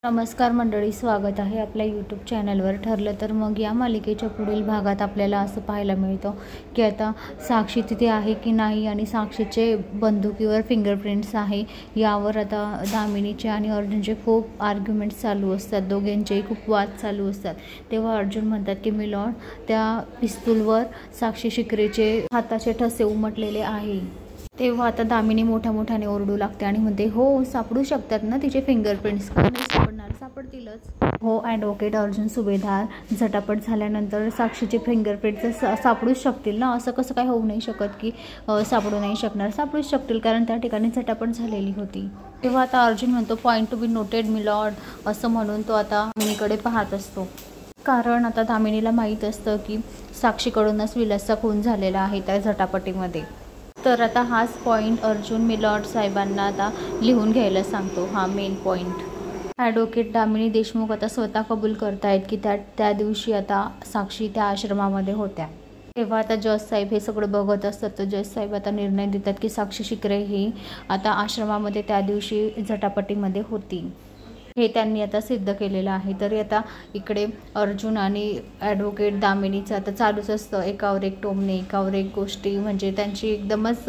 नमस्कार मंडळी, स्वागत आहे आपल्या यूट्यूब चॅनलवर। ठरलं तर मग या मालिकेच्या पुढील भागात आपल्याला असं पाहायला मिळतं की आता साक्षी तिथे आहे की नाही आणि साक्षीचे बंदुकीवर फिंगरप्रिंट्स आहे यावर आता दामिनीचे आणि अर्जुनचे खूप आर्ग्युमेंट्स चालू असतात, दोघांचेही खूप वाद चालू असतात। तेव्हा अर्जुन म्हणतात की मिलॉर्ड, त्या पिस्तूलवर साक्षी शिकरेचे हाताचे ठसे उमटलेले आहे। तेव्हा आता दामिनी मोठ्याने ओरडू लागते आणि म्हणते, हो सापडू शकतात ना तिचे फिंगरप्रिंट्स, का नाही सापडणार, सापडतीलच। हो ॲडव्होकेट अर्जुन सुभेदार, झटापट झाल्यानंतर साक्षीचे फिंगरप्रिंट्स सापडूच शकतील ना, असं कसं काय होऊ नाही शकत की सापडू नाही शकणार, सापडूच शकतील कारण त्या ठिकाणी झटापट झालेली होती। तेव्हा आता अर्जुन म्हणतो, point to be noted milord, असं म्हणून तो आता दामिनीकडे पाहत असतो। कारण आता दामिनीला माहीत असतं की साक्षीकडूनच विलासचा खून झालेला आहे त्या झटापटीमध्ये। तर आता हाच पॉईंट अर्जुन मिलॉर्ड साहेबांना आता लिहून घ्यायला सांगतो, हा main point. Advocate Damini Deshmukh आता स्वतः कबूल करतायत की त्या दिवशी आता साक्षी त्या आश्रमामध्ये होत्या। तेव्हा आता जज साहेब हे सगळं बघत असतात, तर जज साहेब आता निर्णय देतात की साक्षी शिकरे ही आता आश्रमामध्ये त्या दिवशी झटापटीमध्ये होती, हे त्यांनी आता सिद्ध केलेलं आहे। तरी आता इकडे अर्जुन आणि ॲडव्होकेट दामिनीचं आता चालूच असतं, एकावर एक टोमणे, एकावर एक गोष्टी, म्हणजे त्यांची एकदमच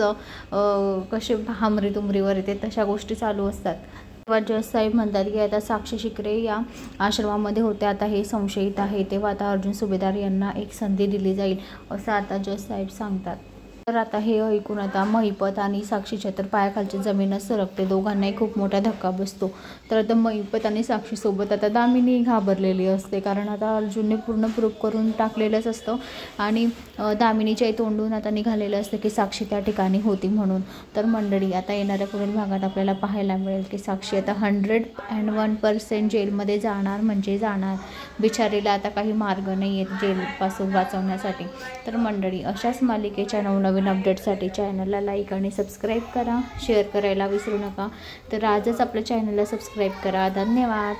कसे हमरी तुमरीवर येते तशा गोष्टी चालू असतात। तेव्हा जज साहेब म्हणतात की आता साक्षी शिकरे या आश्रमामध्ये होत्या, आता हे संशयित आहे, तेव्हा आता अर्जुन सुभेदार यांना एक संधी दिली जाईल असं आता जज साहेब सांगतात। तर आता हे ऐकून आता महिपत आणि साक्षीच्या तर पायाखालची जमीनच सरकते, दोघांनाही खूप मोठा धक्का बसतो। तर आता महिपत आणि साक्षीसोबत आता दामिनी घाबरलेली असते, कारण आता अर्जुनने पूर्ण प्रूफ करून टाकलेलंच असतं आणि दामिनीच्याही तोंडून आता निघालेलं असतं की साक्षी त्या ठिकाणी होती म्हणून। तर मंडळी, आता येणाऱ्या पुढील भागात आपल्याला पाहायला मिळेल की साक्षी आता 101% जेलमध्ये जाणार म्हणजे जाणार, बिचारीला आता काही मार्ग नाही आहेत जेलपासून वाचवण्यासाठी। तर मंडळी, अशाच मालिकेच्या नवनवीन अपडेटसाठी चॅनलला लाईक आणि सबस्क्राईब करा, शेअर करायला विसरू नका। तर आजच आपल्या चॅनलला सबस्क्राईब करा। धन्यवाद।